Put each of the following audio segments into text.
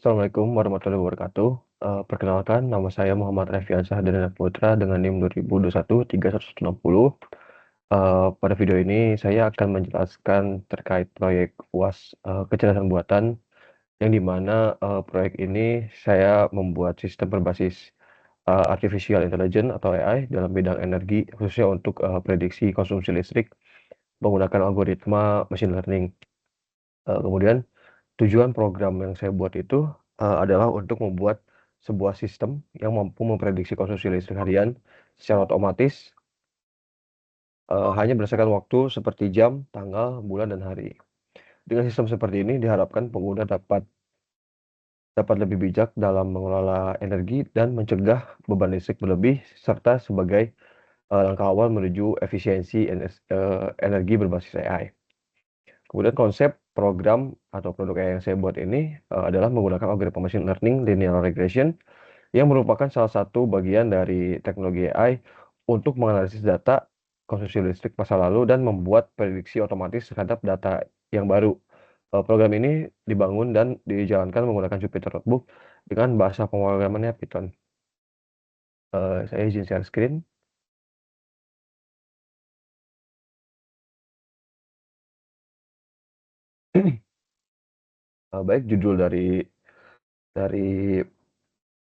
Assalamualaikum warahmatullahi wabarakatuh. Perkenalkan, nama saya Muhammad Refiansyah Dana Putra dengan NIM 2021-31160. Pada video ini saya akan menjelaskan terkait proyek UAS kecerdasan buatan, yang dimana proyek ini saya membuat sistem berbasis artificial intelligence atau AI dalam bidang energi, khususnya untuk prediksi konsumsi listrik menggunakan algoritma machine learning. Kemudian tujuan program yang saya buat itu adalah untuk membuat sebuah sistem yang mampu memprediksi konsumsi listrik harian secara otomatis, hanya berdasarkan waktu seperti jam, tanggal, bulan, dan hari. Dengan sistem seperti ini diharapkan pengguna dapat dapat lebih bijak dalam mengelola energi dan mencegah beban listrik berlebih, serta sebagai langkah awal menuju efisiensi energi berbasis AI. Kemudian konsep program atau produk AI yang saya buat ini adalah menggunakan algoritma machine learning linear regression, yang merupakan salah satu bagian dari teknologi AI untuk menganalisis data konsumsi listrik masa lalu dan membuat prediksi otomatis terhadap data yang baru. Program ini dibangun dan dijalankan menggunakan Jupyter Notebook dengan bahasa pemrogramannya Python. Saya izin share screen. Baik, judul dari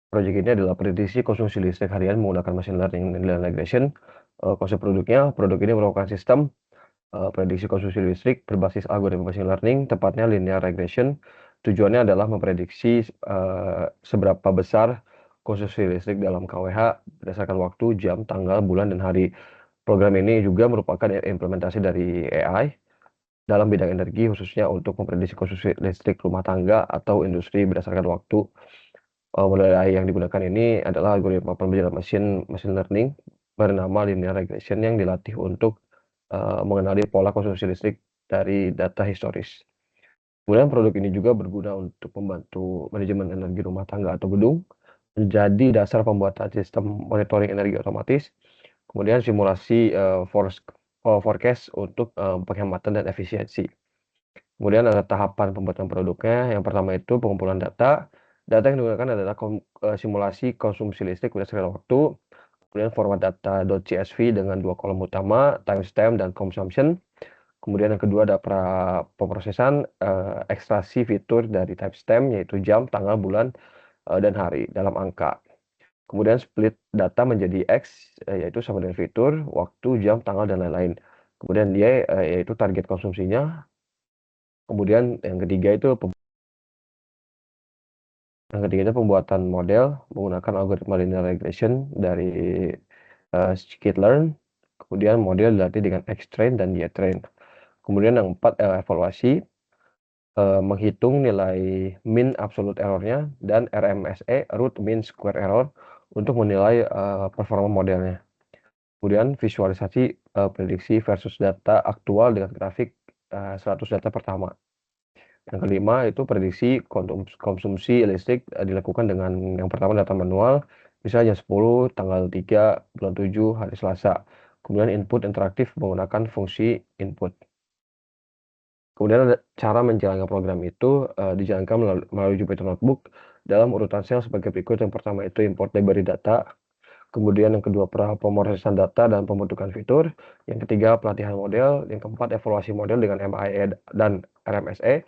proyek ini adalah prediksi konsumsi listrik harian menggunakan machine learning dan regression. Konsep produk ini merupakan sistem prediksi konsumsi listrik berbasis algoritma machine learning, tepatnya linear regression. Tujuannya adalah memprediksi seberapa besar konsumsi listrik dalam KWH berdasarkan waktu, jam, tanggal, bulan, dan hari. Program ini juga merupakan implementasi dari AI dalam bidang energi, khususnya untuk memprediksi konsumsi listrik rumah tangga atau industri berdasarkan waktu. Model AI yang digunakan ini adalah algoritma pembelajaran machine learning bernama linear regression yang dilatih untuk mengenali pola konsumsi listrik dari data historis. Kemudian produk ini juga berguna untuk membantu manajemen energi rumah tangga atau gedung, menjadi dasar pembuatan sistem monitoring energi otomatis, kemudian simulasi forecast untuk penghematan dan efisiensi. Kemudian ada tahapan pembuatan produknya. Yang pertama itu pengumpulan data. Data yang digunakan adalah simulasi konsumsi listrik berdasarkan waktu. Kemudian format data .csv dengan 2 kolom utama, timestamp dan consumption. Kemudian yang kedua ada pemrosesan ekstraksi fitur dari timestamp, yaitu jam, tanggal, bulan, dan hari dalam angka. Kemudian split data menjadi X, yaitu sama dengan fitur, waktu, jam, tanggal, dan lain-lain. Kemudian Y, yaitu target konsumsinya. Kemudian yang ketiga itu pembuatan model menggunakan algoritma linear regression dari scikit-learn. Kemudian model dilatih dengan X-train dan Y-train. Kemudian yang keempat, evaluasi, menghitung nilai mean absolute error-nya dan RMSE, root mean square error, untuk menilai performa modelnya. Kemudian visualisasi prediksi versus data aktual dengan grafik 100 data pertama. Yang kelima itu prediksi konsumsi listrik dilakukan dengan yang pertama data manual, misalnya 10, tanggal 3, bulan 7, hari Selasa. Kemudian input interaktif menggunakan fungsi input. Kemudian ada cara menjalankan program itu dijalankan melalui Jupyter Notebook dalam urutan sel sebagai berikut. Yang pertama itu import library data. Kemudian yang kedua pemrosesan data dan pembentukan fitur. Yang ketiga pelatihan model. Yang keempat evaluasi model dengan MIE dan RMSE.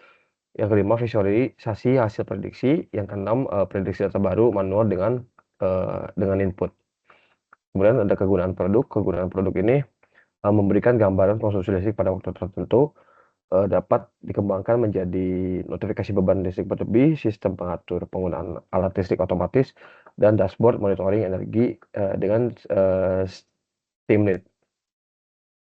Yang kelima visualisasi hasil prediksi. Yang keenam prediksi data baru manual dengan input. Kemudian ada kegunaan produk. Kegunaan produk ini memberikan gambaran konsumsi listrik pada waktu tertentu, dapat dikembangkan menjadi notifikasi beban listrik berlebih, sistem pengatur penggunaan alat listrik otomatis, dan dashboard monitoring energi dengan steam lead.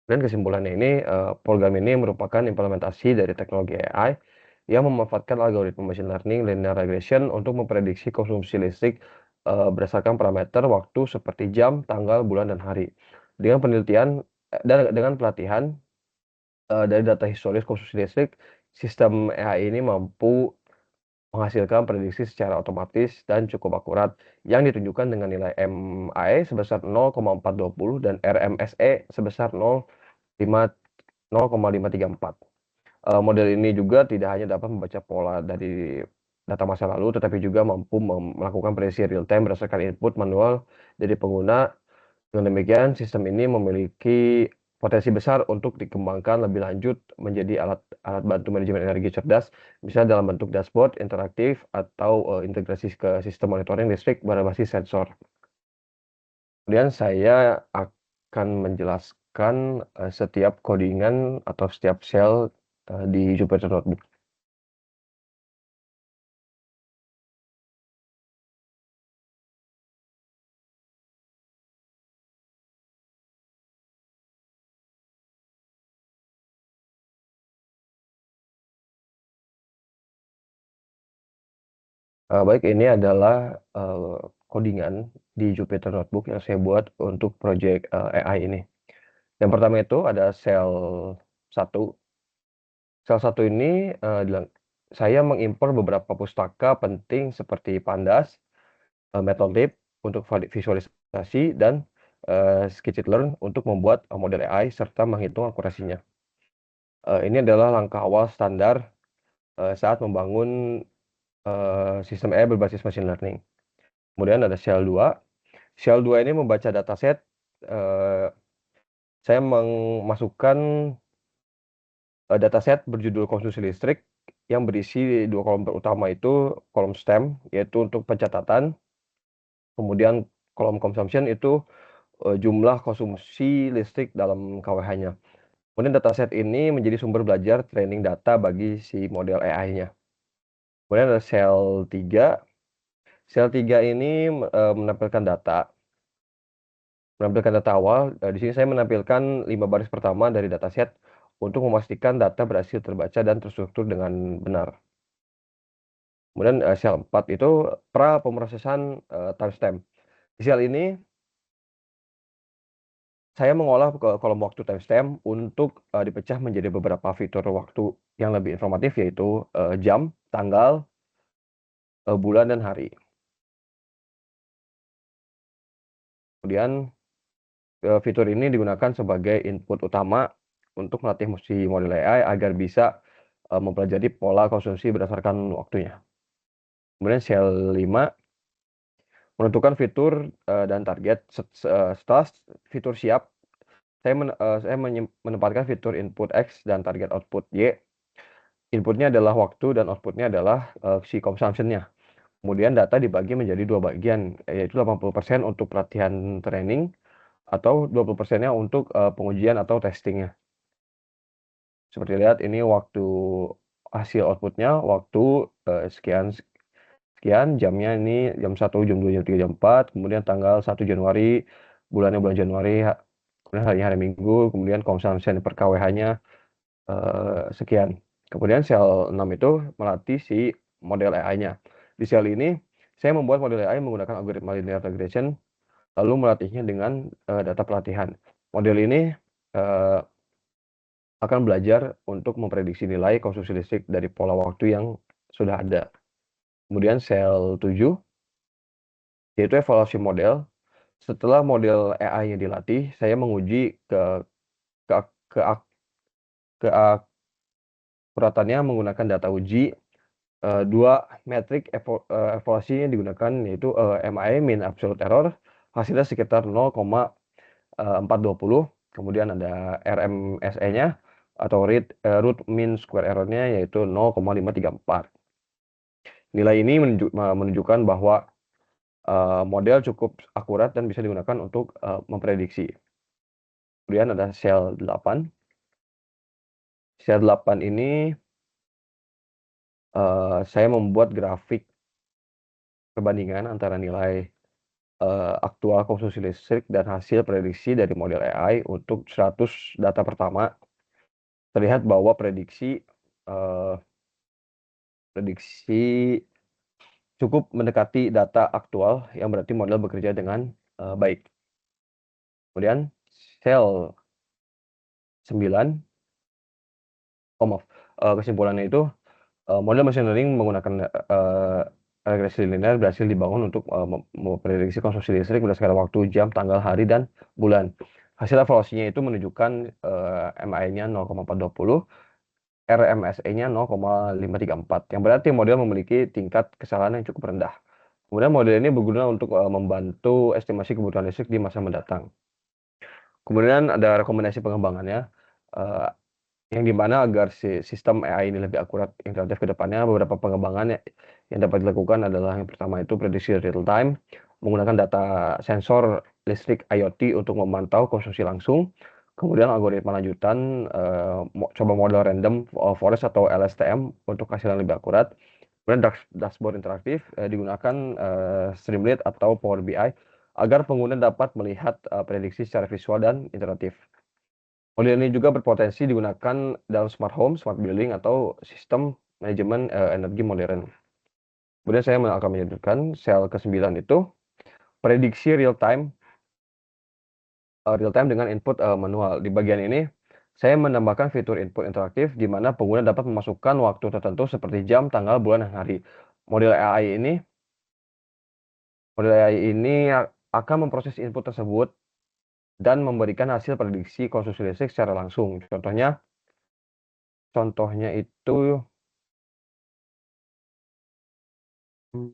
Dan kesimpulannya ini, program ini merupakan implementasi dari teknologi AI yang memanfaatkan algoritma machine learning linear regression untuk memprediksi konsumsi listrik berdasarkan parameter waktu seperti jam, tanggal, bulan, dan hari. Dengan penelitian dan dengan pelatihan dari data historis konsumsi listrik, sistem AI ini mampu menghasilkan prediksi secara otomatis dan cukup akurat yang ditunjukkan dengan nilai MIE sebesar 0,420 dan RMSE sebesar 0,534. Model ini juga tidak hanya dapat membaca pola dari data masa lalu, tetapi juga mampu melakukan prediksi real time berdasarkan input manual dari pengguna. Dengan demikian, sistem ini memiliki potensi besar untuk dikembangkan lebih lanjut menjadi alat bantu manajemen energi cerdas, misalnya dalam bentuk dashboard interaktif atau integrasi ke sistem monitoring listrik berbasis sensor. Kemudian saya akan menjelaskan setiap codingan atau setiap sel di Jupyter Notebook. Baik, ini adalah codingan di Jupyter Notebook yang saya buat untuk project AI ini. Yang pertama itu ada sel 1. Sel 1 ini saya mengimpor beberapa pustaka penting seperti Pandas, Matplotlib untuk visualisasi, dan Scikit-learn untuk membuat model AI serta menghitung akurasinya. Ini adalah langkah awal standar saat membangun sistem AI berbasis machine learning. Kemudian ada sel 2. Sel 2 ini membaca dataset. Saya memasukkan dataset berjudul konsumsi listrik yang berisi 2 kolom utama, itu kolom STEM, yaitu untuk pencatatan. Kemudian kolom consumption itu jumlah konsumsi listrik dalam KWH-nya. Kemudian dataset ini menjadi sumber belajar training data bagi si model AI-nya. Kemudian ada sel 3. Sel 3 ini menampilkan data awal. Di sini saya menampilkan 5 baris pertama dari dataset untuk memastikan data berhasil terbaca dan terstruktur dengan benar. Kemudian sel 4 itu pra pemrosesan timestamp. Di sel ini saya mengolah ke kolom waktu timestamp untuk dipecah menjadi beberapa fitur waktu yang lebih informatif, yaitu jam, tanggal, bulan, dan hari. Kemudian fitur ini digunakan sebagai input utama untuk melatih si model AI agar bisa mempelajari pola konsumsi berdasarkan waktunya. Kemudian sel 5 menentukan fitur dan target. Setelah fitur siap, saya menempatkan fitur input X dan target output Y. Inputnya adalah waktu dan outputnya adalah si consumption-nya. Kemudian data dibagi menjadi 2 bagian, yaitu 80% untuk pelatihan training atau 20%-nya untuk pengujian atau testingnya. Seperti lihat, ini waktu hasil outputnya, waktu sekian sekian, jamnya ini jam 1, jam 2, jam 3, jam 4, kemudian tanggal 1 Januari, bulannya bulan Januari, kemudian hari Minggu, kemudian consumption per KWH-nya sekian. Kemudian sel 6 itu melatih si model AI-nya. Di sel ini, saya membuat model AI menggunakan algoritma linear regression, lalu melatihnya dengan data pelatihan. Model ini akan belajar untuk memprediksi nilai konsumsi listrik dari pola waktu yang sudah ada. Kemudian sel 7, yaitu evaluasi model. Setelah model AI-nya dilatih, saya menguji ke keakuratannya menggunakan data uji. 2 metrik evaluasi yang digunakan, yaitu MAE, mean absolute error, hasilnya sekitar 0,420. Kemudian ada RMSE-nya atau root mean square error-nya, yaitu 0,534. Nilai ini menunjukkan bahwa model cukup akurat dan bisa digunakan untuk memprediksi. Kemudian ada sel 8. Sel 8 ini saya membuat grafik perbandingan antara nilai aktual konsumsi listrik dan hasil prediksi dari model AI untuk 100 data pertama. Terlihat bahwa prediksi cukup mendekati data aktual, yang berarti model bekerja dengan baik. Kemudian sel 9, kesimpulannya itu model machine learning menggunakan regresi linear berhasil dibangun untuk memprediksi konsumsi listrik berdasarkan waktu, jam, tanggal, hari, dan bulan. Hasil evaluasinya itu menunjukkan MAE-nya 0,420. RMSE-nya 0,534, yang berarti model memiliki tingkat kesalahan yang cukup rendah. Kemudian model ini berguna untuk membantu estimasi kebutuhan listrik di masa mendatang. Kemudian ada rekomendasi pengembangannya, eee, yang dimana agar sistem AI ini lebih akurat interaktif ke depannya, beberapa pengembangan yang dapat dilakukan adalah yang pertama itu prediksi real time, menggunakan data sensor listrik IoT untuk memantau konsumsi langsung. Kemudian algoritma lanjutan, coba model random forest atau LSTM untuk hasil yang lebih akurat. Kemudian dashboard interaktif, digunakan, Streamlit atau Power BI agar pengguna dapat melihat, prediksi secara visual dan interaktif. Model ini juga berpotensi digunakan dalam smart home, smart building, atau sistem manajemen, energi modern. Kemudian saya akan menyebutkan sel ke-9 itu prediksi real time dengan input, manual. Di bagian ini, saya menambahkan fitur input interaktif di mana pengguna dapat memasukkan waktu tertentu seperti jam, tanggal, bulan, dan hari. Model AI ini model AI ini akan memproses input tersebut dan memberikan hasil prediksi konsumsi listrik secara langsung. Contohnya itu, mmm,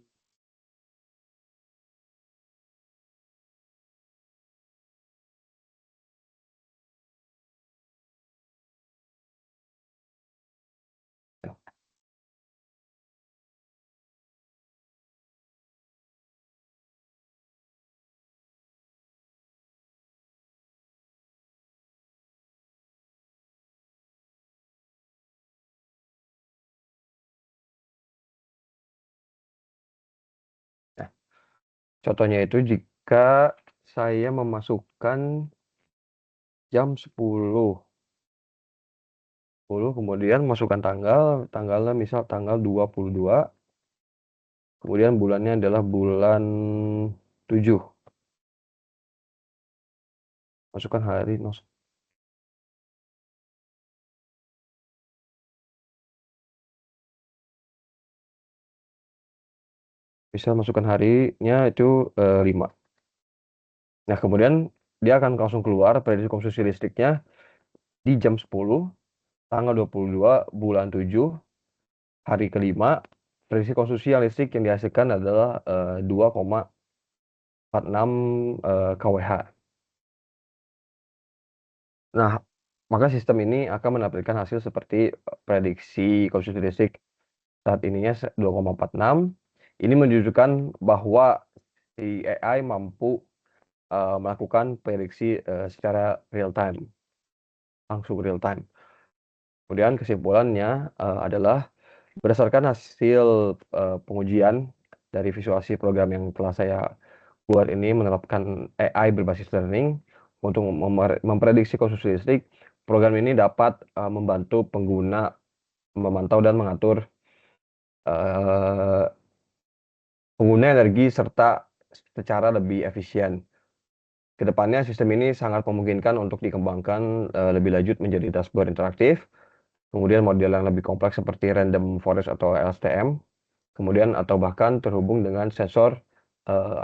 nah, contohnya itu jika saya memasukkan jam 10.10 kemudian masukkan tanggalnya misal tanggal 22, kemudian bulannya adalah bulan 7, masukkan hari misal masukkan harinya itu, 5. Nah, kemudian dia akan langsung keluar prediksi konsumsi listriknya di jam 10, tanggal 22, bulan 7, hari kelima, prediksi konsumsi yang listrik yang dihasilkan adalah, 2,46, kWh. Nah, maka sistem ini akan menampilkan hasil seperti, prediksi konsumsi listrik saat ininya 2,46. Ini menunjukkan bahwa si AI mampu, melakukan prediksi, secara real time, langsung real time. Kemudian kesimpulannya, adalah berdasarkan hasil, pengujian dari visualisasi program yang telah saya buat ini menerapkan AI berbasis learning untuk memprediksi konsumsi listrik. Program ini dapat, membantu pengguna memantau dan mengatur, eee, pengguna energi serta secara lebih efisien. Kedepannya sistem ini sangat memungkinkan untuk dikembangkan, lebih lanjut menjadi dashboard interaktif, kemudian model yang lebih kompleks seperti random forest atau LSTM, kemudian atau bahkan terhubung dengan sensor,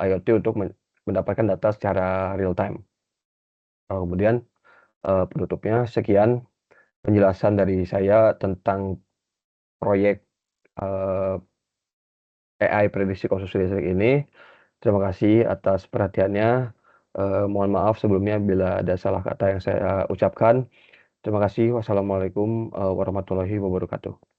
IoT untuk mendapatkan data secara real time. Kemudian, penutupnya sekian penjelasan dari saya tentang proyek, eee, AI prediksi konsumsi listrik ini. Terima kasih atas perhatiannya, mohon maaf sebelumnya bila ada salah kata yang saya ucapkan. Terima kasih. Wassalamualaikum, warahmatullahi wabarakatuh.